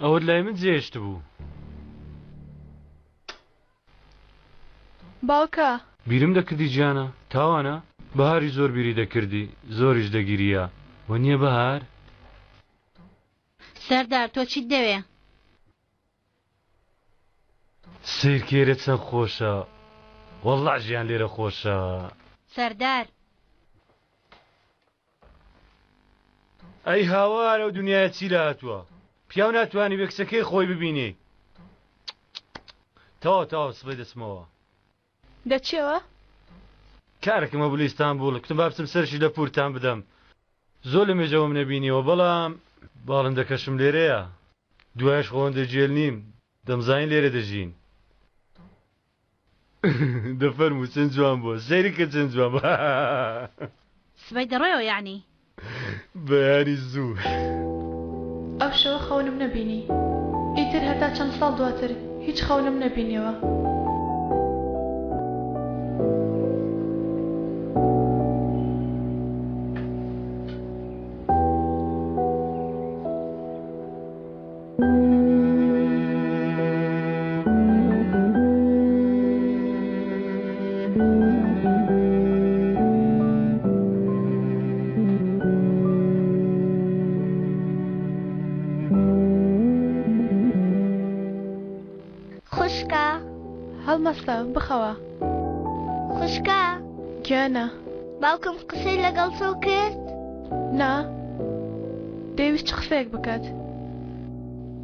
ئەوت لای من جێشت بوو. باوکە بیرم دەکردی گیانە تاوانە بەهاری زۆر بیری دەکردی زۆریش دەگیریە وە نییە بەهار؟ سەردار تۆ چیت دەوێ؟ سیرکێرە چەند خۆشە وەڵڵا ژیان لێرە خۆشە. سەردار ئەی هاوارە و دنیای چی لە هاتووە پیاو ناتوانانی بە کچەکەی خۆی ببینی. تاوا سبەی دەچمەوە دەچێوە؟ کارێکمە بوو لە ئیستانبوڵ کتم با بچم سەرشی لە پورتان بدەم. زۆر لە مێژەوەم نەبینیەوە بەڵام باڵم دەکەشم لێرەیە دوایش خۆن دەجێل نیم دەمزانین لێرە دەژین. دەفەرموو چەند جوان بووە سەیری کە چەند جوان بووە. سبەی دەڕۆیەوە یعنی؟ بەیانی زوو ئەو شەوە خەونم نەبینی ئیتر هەتا چەند ساڵ دواتر هیچ خەونم نەبینیەوە. خوشکە هەڵمەستە بخەوە. خوشکە گیانە باوکم قسەی لەگەڵ تۆ کرد؟ نا دەیویست چ قسەیەک بکات.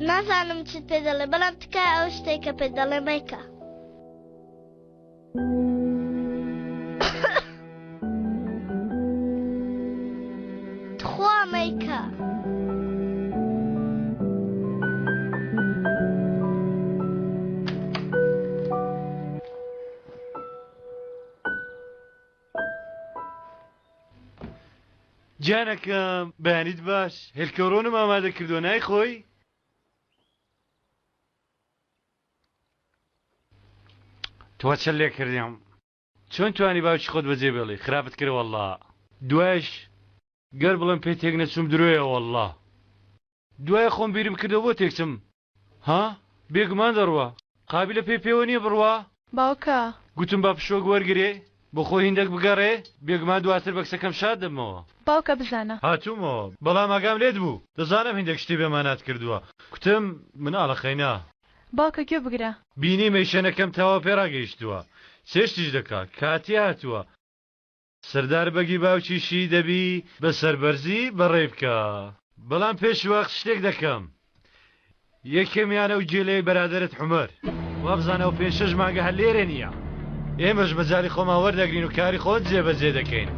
نازانم چت پێ دەڵێ بەڵام تکای ئەو شتێک کە پێ دەڵێ مەیکە. تخوا مەیکە. گیانەکەم بەیانیت باش هێلکەڕۆنم ئامادە کردووە نایخۆی؟ تۆ چەند لێ کردیم چۆن توانی باوکی خۆت بەجێ بێڵی خراپت کرد وەڵڵا دوایش گەر بڵێم پێ تێک نەچوم درۆیە وەڵڵا دوایە خۆم بیرم کردەوە بۆ تێکچم ها بێگومان دەڕوە قابلە پێوە نییە بڕوا. باوکە گوتم با پشۆک وەرگێ بۆ خۆی هیندێک بگەڕێ بێگومان دواتر بە کچەکەم شاد دەمەوە. باوکە بزانە هاتوومەوە بەڵام ئاگام لێت بوو دەزانم هیندێک شتی بێمانات کردووە کوتم مناڵەخەینا. باوکە گوێ بگرە بینی مەیشەنەکەم تاوا پێڕاگەیشتووە چێشتیش دەکات کاتی هاتووە سەردار بەگی باوکیشی دەبی بە سەربەرزی بەڕێ بکە بەڵام پێش وەخت شتێک دەکەم یەکێمیانە و جێلەی بەرادەرت حومەر وابزانە و 5-6 مانگە هەر لێرە نییە ئێمەش بەجاری خۆمان وەردەگرین و کاری خۆت جێبەجێ دەکەین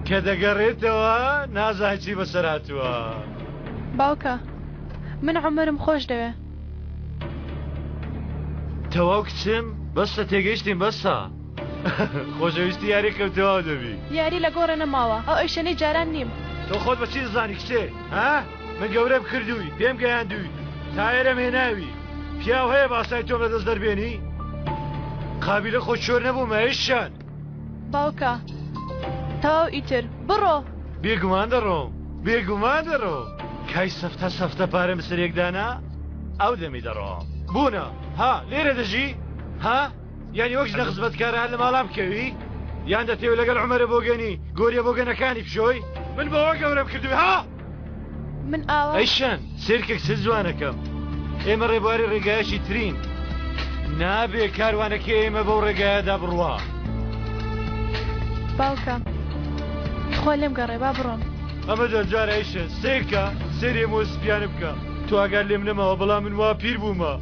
کە دەگەڕێتەوە نازان چی بەسەر هاتووە. باوکە من عومەرم خۆش دەوێ. تەواو کچم بەسە تێگەیشتین بەسە خۆشەویستی یاری کەوتەوە دەبی یاری لە گۆڕە نەماوە ئەو ئەیشەنەی جاران نیم. تۆ خۆت بەچی دەزانی کچێ ها من گەورەم کردووی پێم گەیاندووی تایەرەم هێناوی پیاو هەیە باسای تۆم لەدەست دەربێنی قابلە خۆ چۆر نەبوومە هیچشان. باوکە تاو ئیتر بڕۆ. بێگومان دەڕۆم کای سەفتە پارەم سەرێکدانا ئەو دەمی دەڕۆم بوونە ها لێرە دەژی ها یانی وەک لە خزمەتکارە هەر لە ماڵام بکەوی یان دەتێو لەگەڵ عومەرە بۆگەنی گۆریە بۆگەنەکانی پشۆی من بەوە گەورەم کردووی ها من ئاوا ئەیشان سێرکێک چ جوانەکەم ئێمە ڕێبواری ڕێگایشی ترین نابێ کاروانەکە ئێمە بەو ڕێگایەدا بڕوا. باوکە خۆ لێم گەڕێ با بڕۆم. ئەمە دەجارە ئەیشە سیرکە سێری مۆسپیانە بکە تۆ ئاگار لێم نەماوە بەڵام من وا پیر بوومە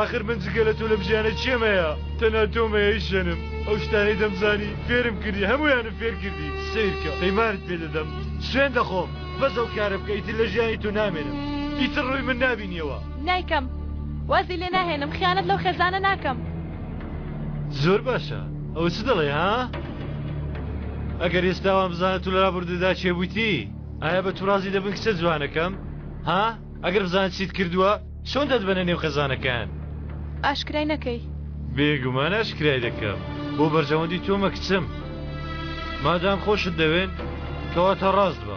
آخر من جگە لە تۆ لە بژیانە چێمەیە تەنها تۆمەیە ئیشەنم ئەو شتانەی دەمزانی فێرم کردی هەمویانم فێر کردی سیرکە پەیمانت پێ دەدەم سوێن دەخۆم بەس ئەو کارە بکە ئیتر لە ژیانی تۆ نامێنم ئیتر ڕووی من نابینیەوە. نایکەم وازی لێ ناهێنم خیانەت لەو خێزانە ناکەم. زۆر باشە ئەو چ دەڵێ ها ئەگەر ئێستاوان بزانە تو لە ڕابردوودا چێبوویتی ئایا بە تو ڕازی دەبن کچە جوانەکەم ها ئەگەر بزانت چیت کردووە چۆن دەتبەنە نێو خێزانەکان ئاشکرای نەکەی. بێگومان ئاشکرای دەکەم بۆ بەرژەوەندی تۆمە کچم مادام خۆشت دەوێن کەواتە ڕاست بە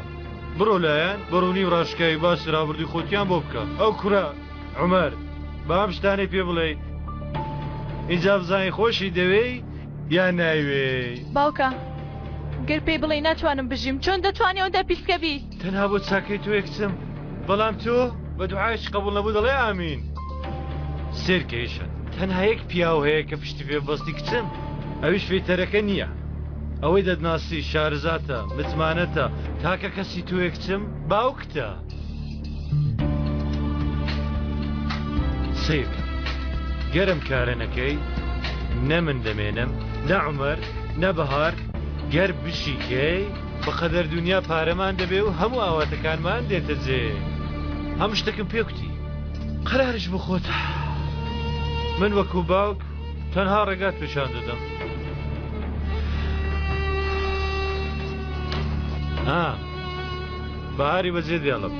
بڕۆ لایەن بەڕوونی و ڕاشکایی باسی ڕابردووی خۆتیان بۆ بکە ئەو کوڕە عمەر بام شتانەی پێ بڵێ اینجا بزانین خۆشی دەوێ یان ناوێ باوکە گەر پێی بڵێ ناتوانم بژیم چۆن دەتوانێ ئەوەندا پیسکەبی تەنها بۆ چاکەی تۆ یەکچم بەڵام تۆ بە دوعایش قبول نەبوو دەڵێ ئامین سێرکەیشە تەنها یەک پیاو هەیە کە پشتی پێ بەستی کچم ئەویش فێتەرەکە نییە ئەوەی دەدناسی شارزاتە متمانەتە تاکە کەسی تۆ یەکچم باوکتە سیر گەرم کارە نەکەی نە من دەمێنم نە عومەر نە بەهار گەر بشیکەی بەقەدەر دنیا پارەمان دەبێ و هەموو ئاواتەکانمان دێتە جێ هەموو شتێکم پێکوتی قەرارش بخۆت من وەکو باوک تەنها ڕێگات پیشان دەدەم بەهاری بەجێ دێڵم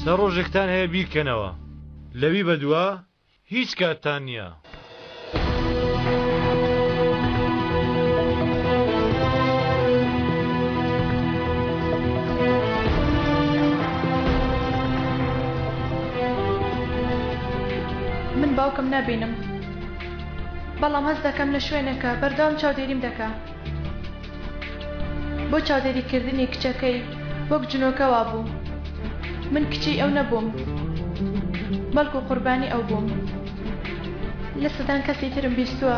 سەر ڕۆژێکتان هەیە بیرکەنەوە لەوی بەدووە هیچ کاتتان نییە من باوکم نبینم بەڵام هەست دەکەم لە شوێنەکە بەردەوام چاودێریم دەکا بۆ چاودێریکردنی کچەکەی وەک جنۆکەوا بوو من کچی ئەو نەبووم بەڵکو قوربانی ئەو بووم لە سەدان کەسی ترم بیستووە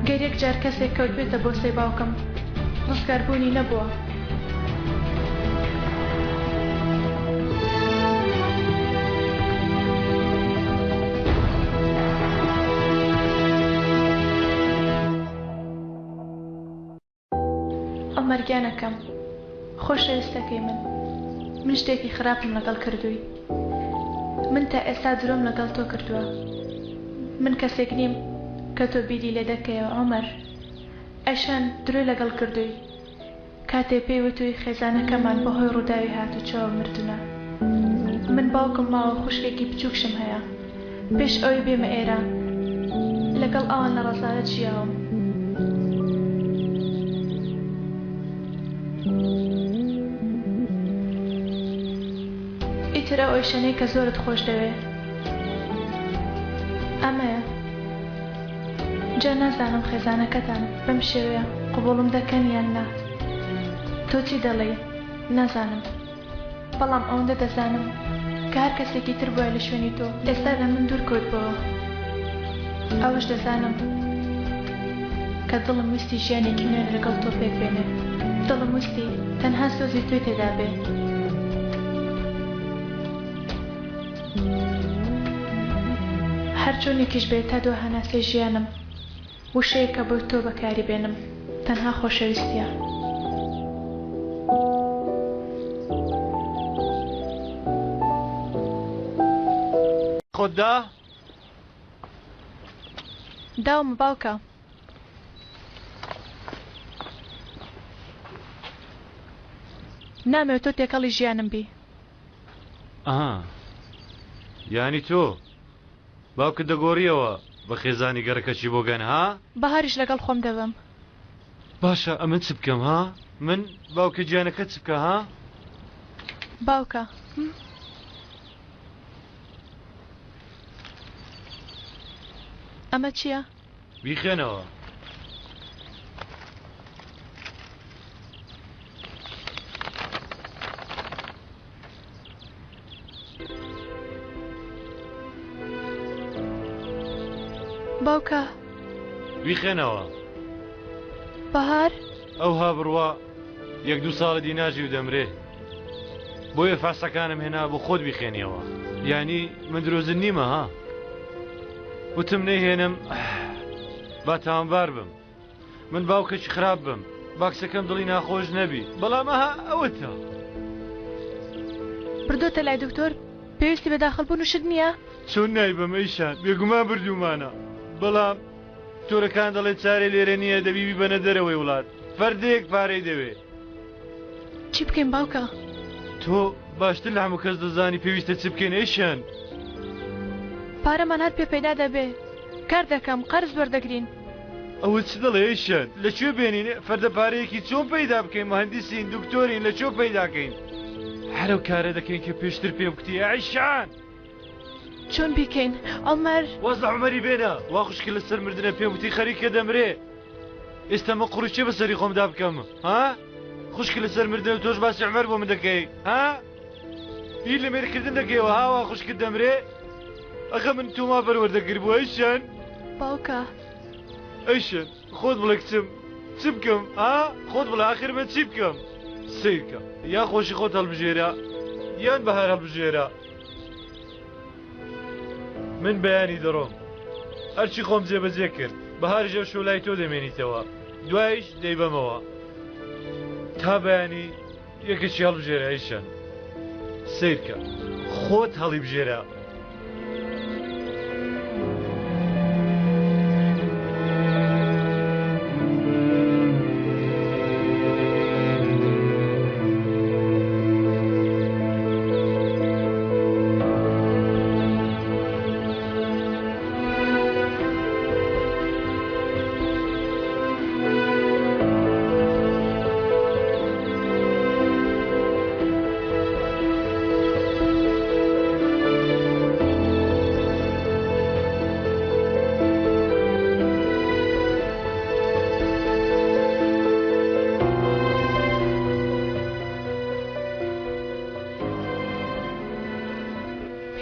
گەر یەک جار کەسێک کەوت بێتە بۆ سەی باوکم ڕزگاربوونی نەبووە ئەو مەرگیانەکەم خۆشەویستەکەی من شتێکی خراپم لەگەڵ کردووی من تا ئێستا درۆم لەگەڵ تۆ کردووە من کەسێک نیم کە تۆ بیری لێ دەکەیەوە عومەر ئەشان درۆی لەگەڵ کردووی کاتێ پێی وتوی خێزانەکەمان بەهۆی ڕووداوی هاتوچەوە مردونە من باوکم ماوە خوشکێکی بچووکشم هەیە پێش ئەوی بێمە ئێرە لەگەڵ ئەوان لە ڕەزارەت ژیاوم ئیتر ئەو ئەوشەنەی کە زۆرت خۆش دەوێ ئەمەیە جا نازانم خێزانەکەتان بەم شێوەیە قبوڵم دەکەن یان نا تۆ چی دەڵێ نازانم بەڵام ئەوەندە دەزانم کە هەر کەسێکی تر بووە لە شوێنی تۆ ئێستا لە من دوور کۆتبەوە ئەوش دەزانم کە دڵم ویستی ژیانێکی نوێن لەگەڵ تۆ پێک بێنێ دڵم ویستی تەنها سۆزی توی تێدا بێ هەر چۆنێکیش بێت تا دۆ هەناسەی ژیانم وشەیەکە بۆ تۆ بەکاری بێنم تەنها خۆشەویستیە خۆتدا داوم باوکە نامەوێت تۆ تێکەڵی ژیانم بی یانی تۆ باوکە دەگۆڕیەوە بە خێزانی گەرەکەشی بۆ گەنها بەهاریش لەگەڵ خۆم دەبم باشە ئەمن چ بکەم ها من باوکە گیانەکە چ بکە ها باوکە ئەمە چییە؟ بیخێنەوە باوکە بیخێنەوە بەهار ئەو هابڕوا یەک دوو ساڵە دیناژی و دەمرێ بۆیە فاسەکانم هێنا بۆ خۆت بیخێنیەوە یانی من درۆزن نیمە ها وتم نەیهێنم با تاوانبار بم من باوکەکی خراپ بم باکسەکەم دڵی ناخۆش نەبی بەڵام ئەها ئەوەتە بردۆتە لای دکتۆر پێویستی بە داخەڵبوون وشت نییە؟ چۆن نای بەمەیشان بێگومان بردومانە بەڵام تۆرەکان دەڵێ چارێ لێرە نییە دەبیبی بەنە دەرەوەی وڵات فەردەیەک پارەی دەوێ چی بکەین باوکە؟ تۆ باشتر لە هەموو کەس دەزانی پێویستە چ بکەین ئەیشان پارەمان هەر پێ پەیدا دەبێ کار دەکەم قەرز وەردەگرین ئەوە چ دەڵێ ئەیشان لەکوێ بێنین فەردە پارەیەکی چۆن پەیدا بکەین مهندسین دکتۆرین لەکوێ پەیداکەین هەرو کارە دەکەین کە پێشتر پێم کوتی عیشان چۆن بیکەین ئەڵمەر واز لە عومەری بێنە وا خوشکی لەسەر مردنە پێم وتی خەریکە دەمرێ ئێستا مە قوڕیچێ بەسەری خۆمدا بکەم ها خوشکی لەسەر مردنە تۆش باسی عومەر بۆ من دەکەی ها هی لە مێرکردن دەکەیەوە هاوا خوشکت دەمرێ ئەخە من توما پەروەردەگر بووە ئەیشان باوکە ئەیشان خۆت بڵێ کچم چ بکەم ها خۆت بڵێ ئاخر من چی بکەم سیرکە یا خۆشی خۆت هەڵبژێرە یان بەهار هەڵبژێرە من بەیانی دەڕۆم هەرچی خۆم جێبەجێ کرد بەهاری ژەو شۆلای تۆ دەمێنیتەوە دوایش دەیبەمەوە تا بەیانی یەکێکی هەڵبژێرە ئەیشان سیرکە خۆت هەڵی بژێرە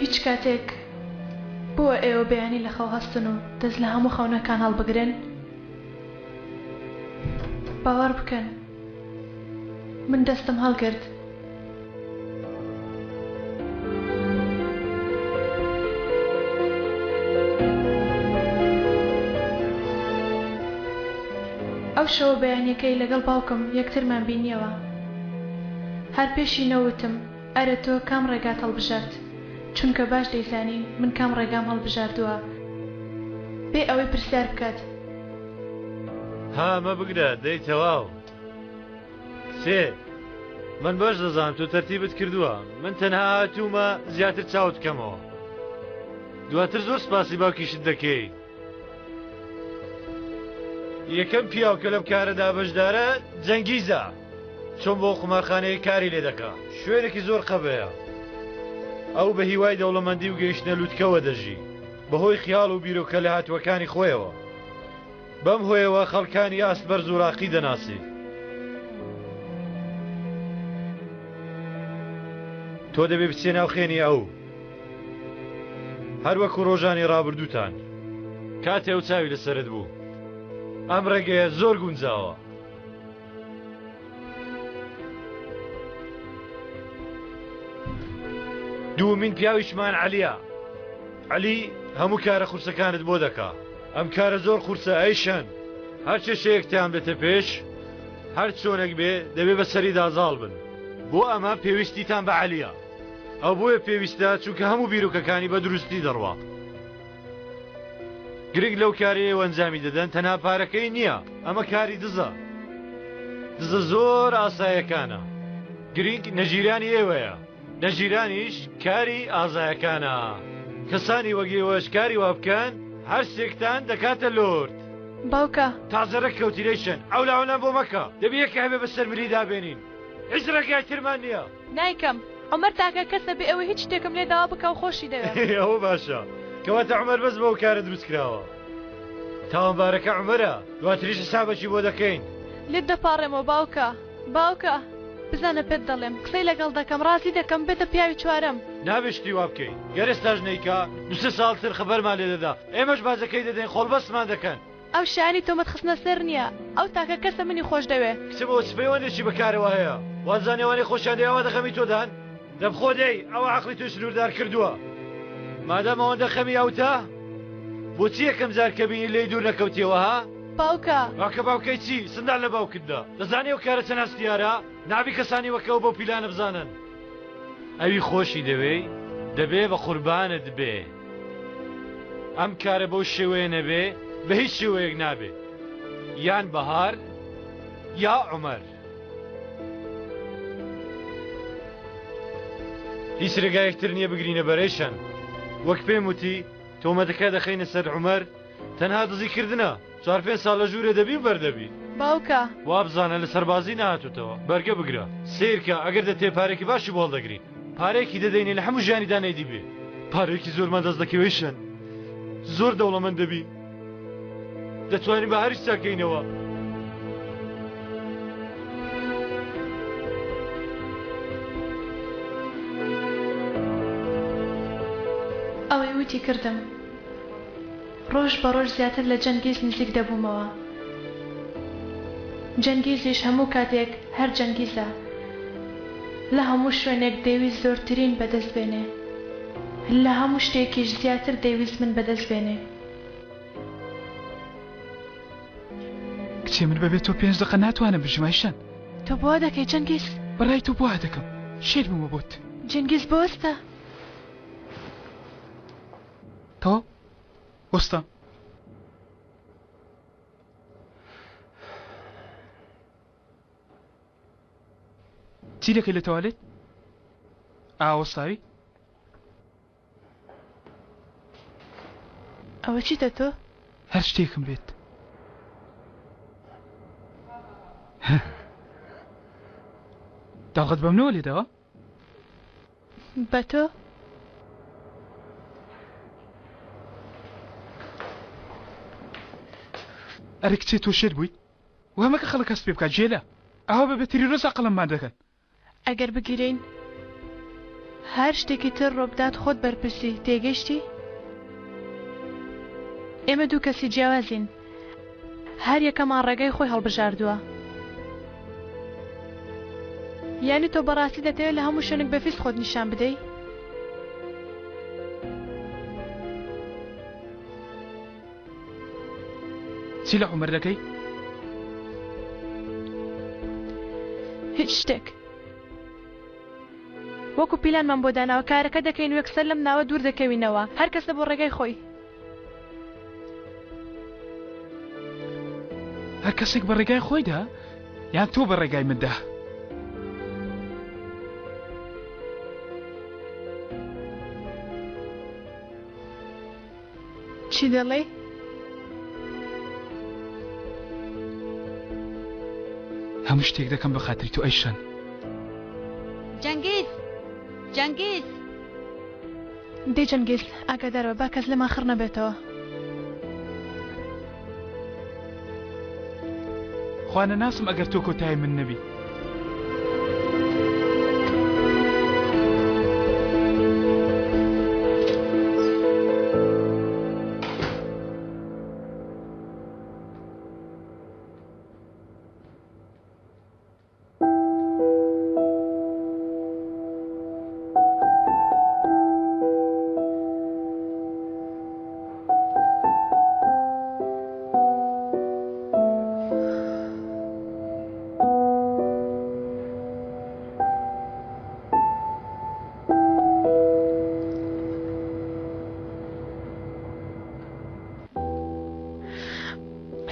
هیچ کاتێک بۆ ئێوە بەیانی لە خەو هەستن و دەست لە هەموو خەونەکان هەڵبگرن باوەڕ بکەن من دەستم هەڵگرت ئەو شەوە بەیانیەکەی لەگەڵ باوکم یەکترمان بینیەوە هەر پێشی نەوتم ئەرە تۆ کام ڕێگات هەڵبژارد چونکە باش دەیزانی من کام ڕێگام هەڵبژاردووە بێ ئەوەی پرسیار بکات هامە بگرە دەی تەواو سێ من باش دەزانم تۆ تەرتیبت کردووە من تەنها هاتوومە زیاتر چاوت بکەمەوە دواتر زۆر سپاسی باوکیشت دەکەی یەکەم پیاو کە لەم کارەدا بەشدارە جەنگیزە چۆن بۆ قومارخانەیە کاری لێ دەکا شوێنێکی زۆر قەبەیە ئەو بە هیوای دەوڵەمەندی و گەیشتنە لووتکەوە دەژی بەهۆی خیاڵ و بیرۆکە لە هاتووەکانی خۆیەوە بەم هۆیەوە خەڵکانی ئاست بەرز و ڕاقی دەناسی تۆ دەبێ بچێ ناو خێنی ئەو هەروەکو ڕۆژانی ڕابردووتان کاتێ ئەو چاوی لەسەرت بوو ئەم ڕێگەیە زۆر گونجاوە دوومین پیاویشمان عەلیە عەلی هەموو کارە قورسەکانت بۆ دەکا ئەم کارە زۆر قورسە ئەیشەن هەر چێشەیەکتیان بێتە پێش هەر چۆنێک بێ دەبێ بە سەریدا زاڵ بن بۆ ئەمە پێویستیتان بە عەلیە ئەو بۆیە پێویستە چونکە هەموو بیرۆکەکانی بە دروستی دەڕوا گرنگ لەو کارەیە ئەنجامی دەدەن تەنها پارەکەی نییە ئەمە کاری دزە دزە زۆر ئاسایەکانە گرنگ نەژیرانی ئێوەیە نەژیرانیش کاری ئازایەکانە کەسانی وەگەیەوەش کاری وا بکەن هەر سێکتان دەکاتە لۆرد باوکە تازەرە کەوتیرەیشن ئەو لاوەنە بۆ مەکە دەبێ یەکە هەبێ بەسەر مری دابێنین هیچ ڕێگای ترمان نییە نایکەم ئەمەر تاکە کەسە بێ ئەوە هیچ شتێکم لێ داوا بکە و خۆشی دەوێت ئەوە باشە کەواتە عومەر بەس بەو کارە دروست کراوە تاوانبارەکە عومەرە دواتریش حسابەکی بۆ دەکەین لێت دەپاڕێمەوە باوکە باوکە بزانە پێت دەڵێم قسەی لەگەڵ دەکەم ڕاستی دەکەم بێتە پیاوی چوارەم نابشتی وا بکەین گەرێستاژ نەیکا دوسێ ساڵتر خەبەرمان لێ دەدا ئێمەش بازەکەی دەدەین خۆڵبەستمان دەکەن ئەو شانی تۆمەت خستنە سەر نییە ئەو تاکە کەسە منی خۆش دەوێ کچبەوە سپەیوەندێکی بەکارەوە هەیە وازانێوانی خۆشیان دەیەوە دەخەمی تۆدان دەبخۆ دەی ئەوە عەقڵی تۆ سنووردار کردووە مادام ئەوەندە خەمی ئەوتە بۆچی یەکەم جار کە بینی لێی دوور نەکەوتیەوە ها باوکە واکە باوکەی چی سندان لە باوکتدا دەزانێ و کارە چەند هەستیارە نابی کەسانی وەکەو بەو پیلانە بزانن ئەوی خۆشی دەوێ دەبێ بە قوربانت بێ ئەم کارە بەو شێوەیە نەبێ بە هیچ شێوەیەک نابێ یان بەهار یا عومەر هیچ ڕێگایەکتر نییە بگرینە بەرەیشان وەک پێم وتی تۆمەتەکە دەخەینە سەر عومەر تەنها دزیکردنە 4-5 ساڵ لە ژوورێ دەبی و بەردەبی باوکە وا بزانە لە سەربازی نهاتوتەوە بەرگە بگرە سیرکە ئەگەر دەتێ پارێکی باشی بۆڵ دەگری پارێکی دەدەینێ لە هەموو ژیانی دانەیدی بێ پارێکی زۆرمان دەست دەکەوێشن زۆر دەوڵەمەند دەبی دەتوانین بە هەریش چاکەینەوە ئەوەی وتی کردم ڕۆژ بە ڕۆژ زیاتر لە جەنگیز نزیک دەبوومەوە جەنگیزیش هەموو کاتێک هەر جەنگیزە لە هەموو شوێنێک دەیویست زۆرترین بەدەست بێنێ لە هەموو شتێکیش زیاتر دەیویست من بەدەست بێنێ کچێ من بەبێت تۆ 5 دقە ناتوانم بژمایشان تۆ بۆ دەکەی جەنگیز بەڕای تۆ بۆ دەکەم شێر بوومە بۆت جەنگیز بۆستە تۆ وەستا چی دەکەی لە تەوالێت ئاوەستاوی ئەوە چیتە تۆ هەر شتێکم بێت داڵغت بەم نەوە لێداوە بە تۆ ئەرە کچێ تۆ شێر بوویت وەمەکە خەڵک کەس پێ بکات جێلە ئەوە بە بەتری ڕۆز ئەقڵممان دەکەن ئەگەر بگیرین هەر شتێکی تر ڕۆبدات خۆت بەرپرسی تێگەشتی ئێمە دوو کەسی جیاوازین هەر یەکەمان ڕێگای خۆی هەڵبژاردووە یعنی تۆ بەڕاستی دەتەوێت لە هەموو شوێنێک بەفیست خۆت نیشان بدەی چی لە عومەر دەکەی هیچ شتێک وەکو پیلانمان بۆ داناوە کارەکە دەکەین و یەکسەر لەم ناوە دوور دەکەوینەوە هەر کەسە بۆ ڕێگای خۆی هەر کەسێک بە ڕێگای خۆیدا یان تۆ بە ڕێگای مندا چی دەڵێ هەموو شتێک دەکەم بە خاتری تۆ ئەیشان جەنگیز جەنگیز دێ جەنگیز ئاگادارەوە با کەس لەمان خڕ نەبێتەوە خوانە ناسم ئەگەر تۆ کۆتای من نەبی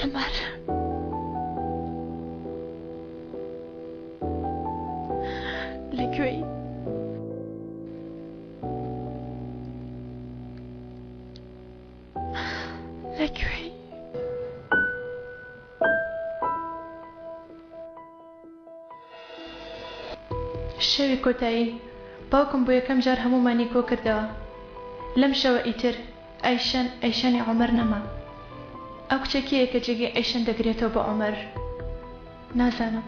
عمر لەکوێی لەکوێی شەوی کۆتایی باوکم بۆ یەکەم جار هەمومانی کۆ کردەوە لەم شەوە ئیتر ئەیشەنی عومەر نەما ئەو کچێکیە کە جێگەی ئەیشەن دەگرێتەوە بە عومەر نازانم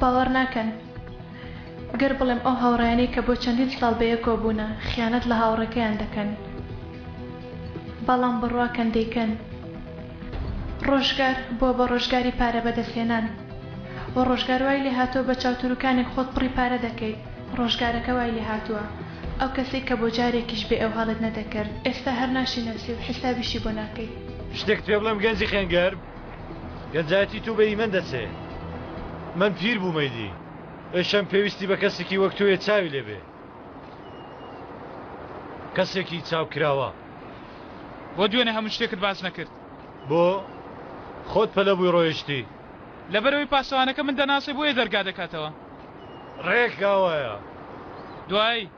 باوەڕ ناکەن گەر بڵێم ئەو هاوڕێیانەی کە بۆ چەندین ساڵ بەیەکۆ بوونە خیانەت لە هاوڕێکەیان دەکەن بەڵام بڕواکەن دەیکەن ڕۆژگار بۆ بە ڕۆژگاری پارە بەدەستێنان و ڕۆژگار وای لێ هاتووە بە چاوتروکانێک خۆت پڕی پارە دەکەیت ڕۆژگارەکە وای لێ هاتووە ئەو کەسێک کە بۆ جارێکیش بێ ئەو هەڵت نەدەکرد ئێستا هەر ناشی نەسی و حسابیشی بۆ ناکەیت شتێک پێ بڵێم گەنجی خێنگەر گەنجاتی تو بە ئیمەن دەچێ من پیر بوومەیدی ئێشەم پێویستی بە کەسێکی وەک تۆیە چاوی لێبێ کەسێکی چاو کراوە بۆ دوێنێ هەموو شتێکت باس نەکرد بۆ خۆت پەلە بووی ڕۆیشتی لەبەرەوەی پاسەوانەکە من دەناسێ بۆیە دەرگا دەکاتەوە ڕێک گاوایە دوای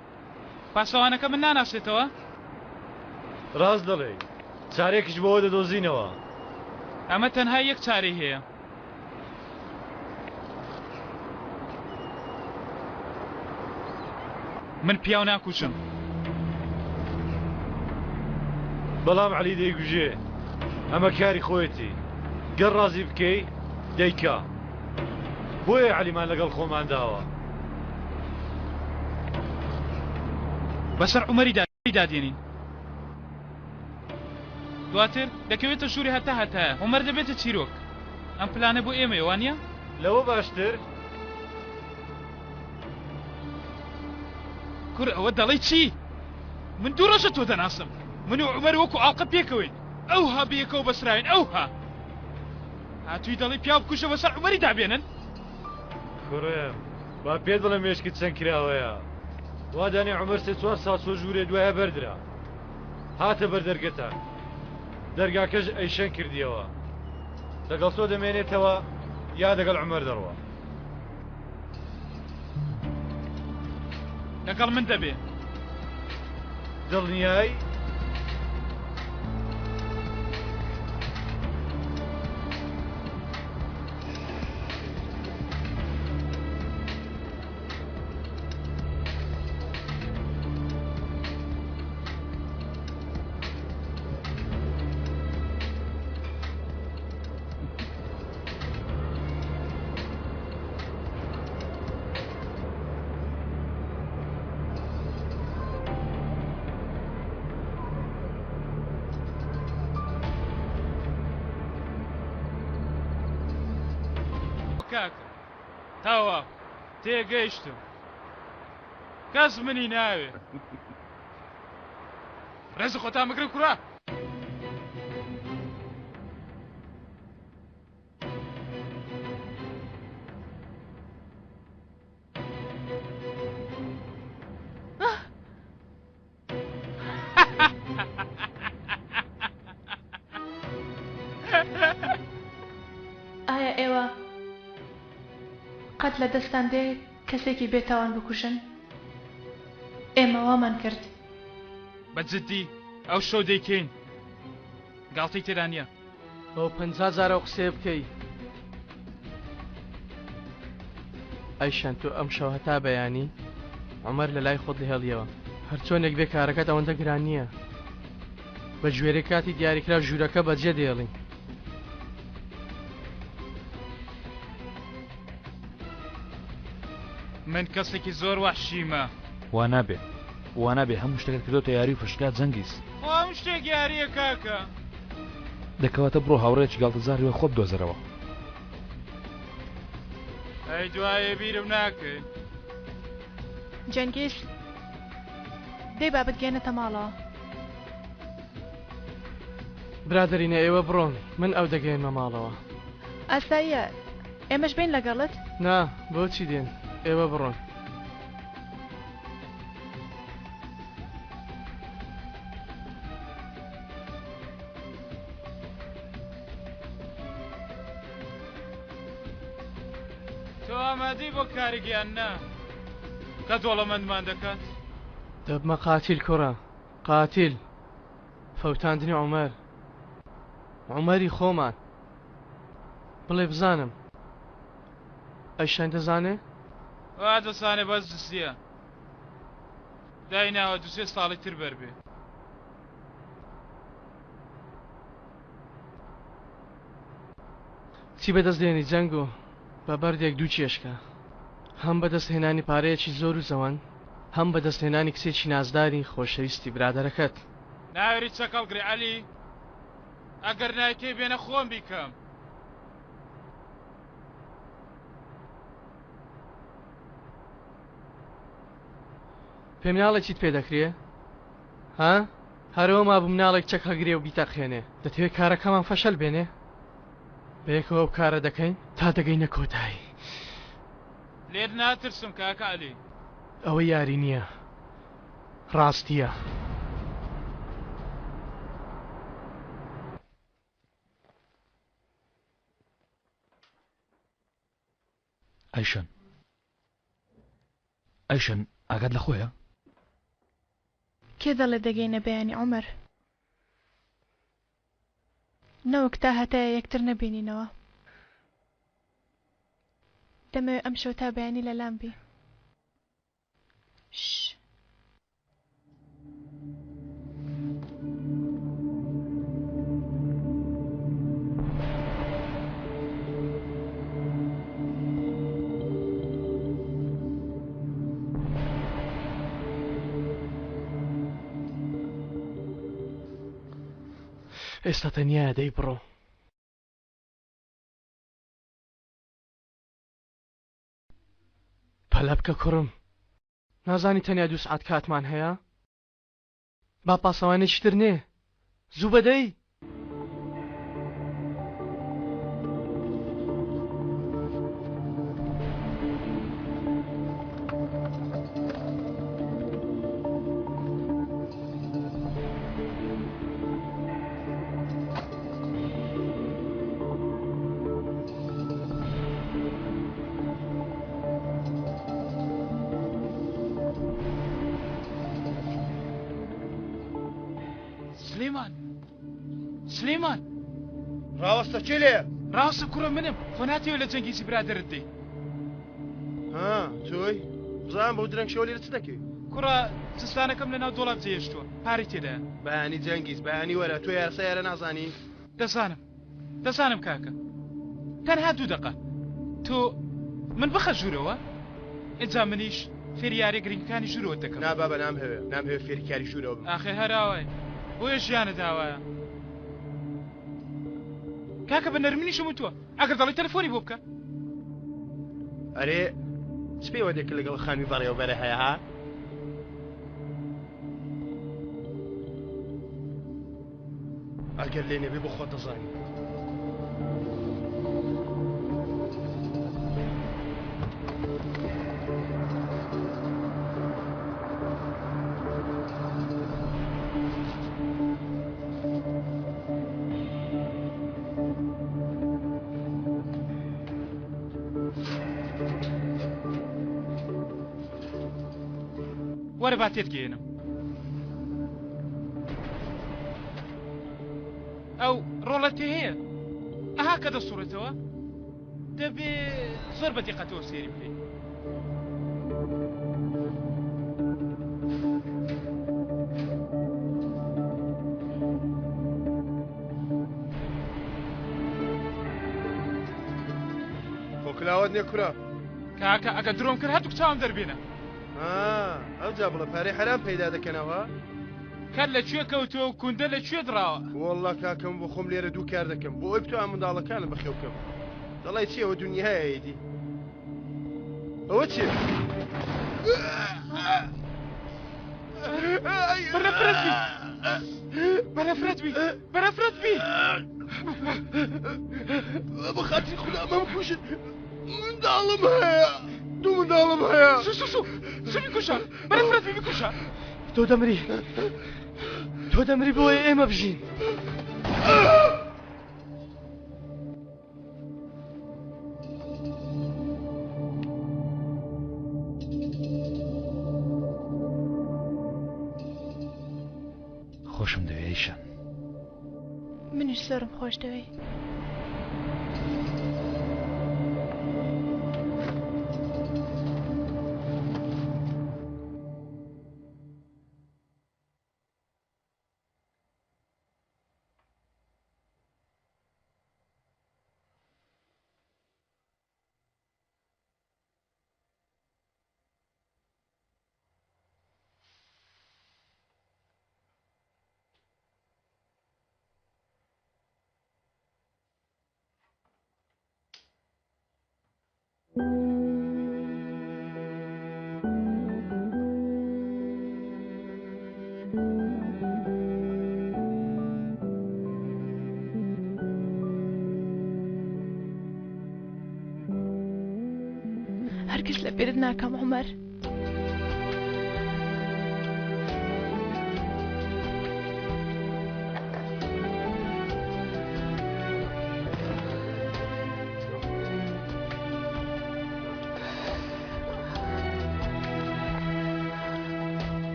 پاسەوانەکە من ناناسێتەوە؟ ڕاست دەڵێ چارێکیش بۆەوە دەدۆزینەوە. ئەمە تەنها یەک چارەی هەیە. من پیاو ناکوچم. بەڵام عەلی دەیگوژێ ئەمە کاری خۆیەتی، گەر ڕازی بکەی دەیکا. بۆیە عەلیمان لەگەڵ خۆمان داوە. بەسەر عومەری دادێنین. دواتر دەکەوێتە ژووری هەتا عومەر دەبێتە چیرۆک. ئەم پلانە بۆ ئێمە وانە؟ لەوە باشتر. کوڕ ئەوە دەڵێ چی؟ من دوو ڕۆژە تۆ دەناسم. من و عومەر وەکو ئاڵقە پێکەوەین. ئەوها بەیەکەوە بەسراوین ئەوها. هاتووی دەڵێ پیاو بکوشە بەسەر عومەری دابێنن؟ کوڕێم با پێت بڵێ مێشکت چەند کراوەیە. وا دانێ عومەر 3-4 ساڵ ژوورێ دوایە بەردرا. هاتە بەر دەرگەتان. دەرگاکەش ئەیشەن کردیەوە. لەگەڵ تۆ دەمێنێتەوە یا لەگەڵ عومەر دەڕوە؟ لەگەڵ من دەبێ. دڵنیای؟ کاکە تاوا تێگەیشتم. کەس منی ناوێ. ڕێز خۆتان بگرن کوڕە. ئایا ئێوە قەت لە دەستان دێ کەسێکی بێتاوان بکوژن؟ ئێمە وامان کرد. بەجددی ئەو شۆ دەیکەین. گاڵتەی تێدا نییە. ئەو 50,000 قسێ بکەی. ئەیشان تۆ ئەم شەو هەتا بەیانی عومەر لە لای خۆت هێڵیەوە. هەرچۆنێک بێ کارەکەت ئەوەندە گران نییە. بە گوێرەی کاتی دیاریکرا ژوورەکە بەجێ دێڵین. من کەسێکی زۆر وەحشیمە. وانابێ هەموو شتێکت کردۆتە یاری و فشکات جەنگیز. خۆ هەموو شتێک یاریە کاکە. دەکەواتە بڕۆ هاوڕێکی گاڵتەزاریوە خۆ بدۆزەرەوە. ئەی دوایە بیرم ناکەین. جەنگیز دەی بابەت گێنێتە ماڵەوە. برادەرینە ئێوە بڕۆن من ئەو دەگەێنمە ماڵەوە. ئاساییە ئێمەش بین لەگەڵت؟ نا بۆچی دێن ئێوە بڕۆن. تۆ ئامادەی بۆ کارێکیان نا کە دۆڵەمەندمان دەکات؟ دەبمە قاتیل کوڕە قاتیل. فەوتاندنی عومەری خۆمان. بڵێ بزانم ئەیشان دەزانێ؟ وا دەزانێ بەس جسیە. دایناوە 2-3 ساڵی تر بەربێ. چی بەدەستێنی جەنگ و بە بەردێک دوو چێشکە. هەم بەدەستهێنانی پارەیەکی زۆر و زەوەن هەم بەدەستهێنانی کچێکی نازداری خۆشەویستی برادەرەکەت. ناوێری چەکەڵگری عەلی ئەگەر نایکەی بێنە خۆم بیکەم. پێم ناڵێکیت پێ دەکرێ؟ ها؟ هەرەوە ما بوو مناڵێک چەک هەگرێ و بیتەقێنێ. دەتەوێت کارەکەمان فەشەل بێنێ؟ بەیەکەوە ئەو کارە دەکەین تا دەگەینە کۆتایی. لێت ناترسم کاکە عەلی. ئەوە یاری نییە ڕاستیە. ئەیشەن ئاگات لە خۆیە کێ دەڵێ دەگەینە بەیانی عومەر نەوەک تا هەتایە یەکتر نەبینینەوە دەمەوێت ئەم شەو تا بەیانی لەلام بی ئێستا تەنیا دەی بڕۆ پەلە بکە کوڕم نازانی تەنیا 2 سعات کاتمان هەیە با پاسەوانێکی تر نێ زوو بەدەی سلێمان ڕاوەستە چێ لێ ڕاستە کوڕە منم خۆ ناتەوێت لە جەنگیزی برادرت دەی تۆی بزانم بەو درەنگ شەوە لێرە چ دەکەی کوڕە جستانەکەم لە ناو دۆڵاب جێهێشتووە پارەی تێدایە بەیانی جەنگیز بەیانی وەرە تۆ یارسە یارە نازانی دەزانم کاکە تەنها 2 دقە تۆ من بخە ژوورەوە ئینجا منیش فێری یاری گرنگەکانی ژوورەوە دەکەم نابابە نامهەوێ فێری کاری ژوورەوە بم ئاخێ هەراوای بۆیە ژیانە داوایە کاکە بە نەرمنیشم وتووە ئەگەر دەڵی تەلەفۆنی بۆ بکە ئەرێ سپێوە دێکە لەگەڵ خانووی بەڕێوەبەرە هەیە ها ئەگەر لێ نەبێ بۆ خۆت دەزانی وەرە با تێتگەێنم ئەو ڕۆڵەتی هەیە ئەها کە دەسوڕێتەوە دەبێ زۆر بەدیقەتەوە سێری بکەیت خۆکلاوت نییە کورە کاکە ئەگە درۆم کرد هەتوو چاوم دەربێنە ئەو جا بڵە پارەی حرام پەیدا دەکەنەوە کات لەکوێ کەوتووە و کوندە لەکوێ دراوە وەڵڵا کاکەم بۆ خۆم لێرە 2 کار دەکەم بۆ ئەوی بتوانم منداڵەکانم بەخێو بکەم دەڵێ چیەوە دنیاەیەدی ئەوە چێ بەرەفرەت بی بەخاطری خوددا مەم کوشت منداڵم هەیە 2 منداڵم هەیە سو بیکوشە بەرەفرەت بیکوشە تۆ دەمری بۆیە ئێمە بژین خۆشم دەوێ ئیشان منیش زۆرم خۆش دەوێ هەرگیز لە بیرت ناکەم عومەر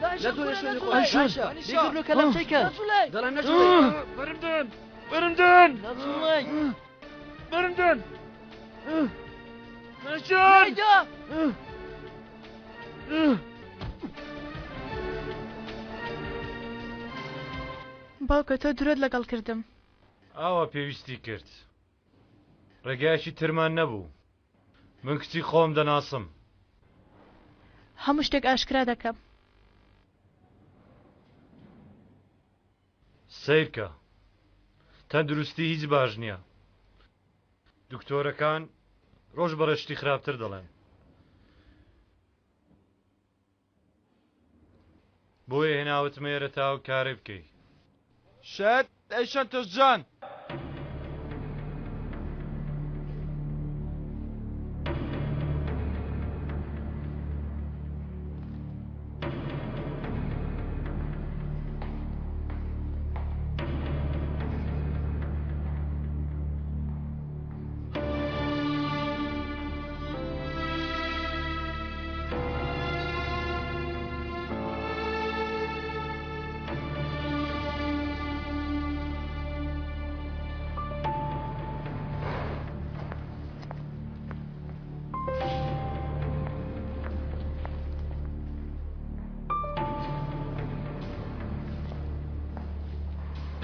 لە دوورە شوێنی خۆی ئەیشان. عایشە بیگرن و کەلەمچەی کە دەڵێن نەجوڵێ برمدن برمدن نەجوڵێ برمدن نشان باوکە تۆ درۆت لەگەڵ کردم. ئاوا پێویستی کرد ڕێگایەکی ترمان نەبوو من کچی خۆم دەناسم هەموو شتێک ئاشکرا دەکەم. سیرکە تەندروستی هیچ باش نییە دکتۆرەکان ڕۆژ بەڕشتی خراپتر دەڵێن بۆیە هێناوتمە ئێرە تاو کارێ بکەی شاد ئەیشان تۆزجان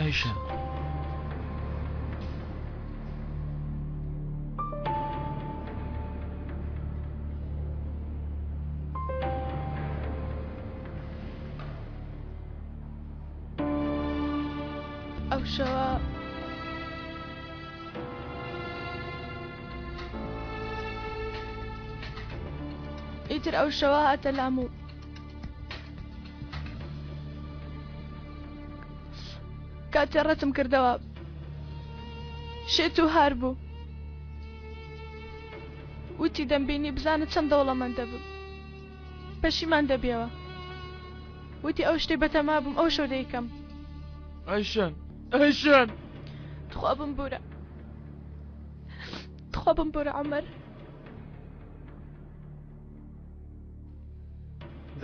ئەیشان ئەو شەوە ئیتر ئەو شەوە هاتە لام و کاتێ ڕەتم کردەوە شێت و هار بوو وتی دەمبینی بزانە چەند دەوڵەمەندە بم پەشیمان دەبیەوە وتی ئەو شتەی بەتەما بووم ئەو شەو دەیکەم ئەیشان ئەیشان تخوا بم بورە عەمەر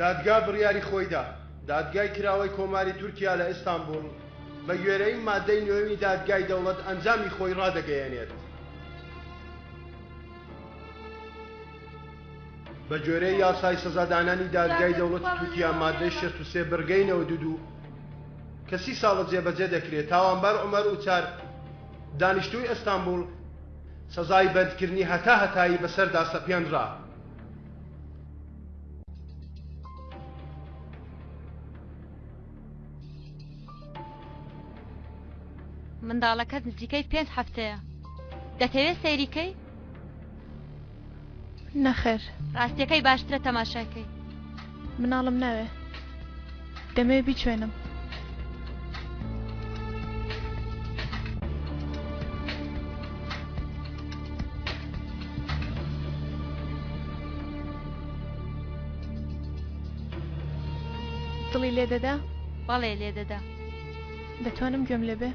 دادگا بڕیاری خۆیدا دادگای کراوەی کۆماری تورکیا لە ئیستانبول بە گوێرەی مادەی نوێمی دادگای دەوڵەت ئەنجامی خۆی ڕادەگەیەنێت بە گوێرەی یاسای سەزادانانی دادگای دەوڵەتی تورکیا مادەی 63 بڕگەی 92 کە 30 ساڵە جێبەجێ دەکرێت تاوانبار عومەر ئوچار دانیشتووی ئەستانبول سەزای بەندکردنی هەتایی بەسەردا سەپێنرا منداڵەکەت نزیکەی 5 هەفتەیە دەتەوێت سەیریکەی نەخێر ڕاستیەکەی باشترە تەماشاکەی مناڵم ناوێ دەمێ بیچوێنم دڵی لێ دەدا بەڵێ لێ دەدا دەتوانم گوێم لێ بێ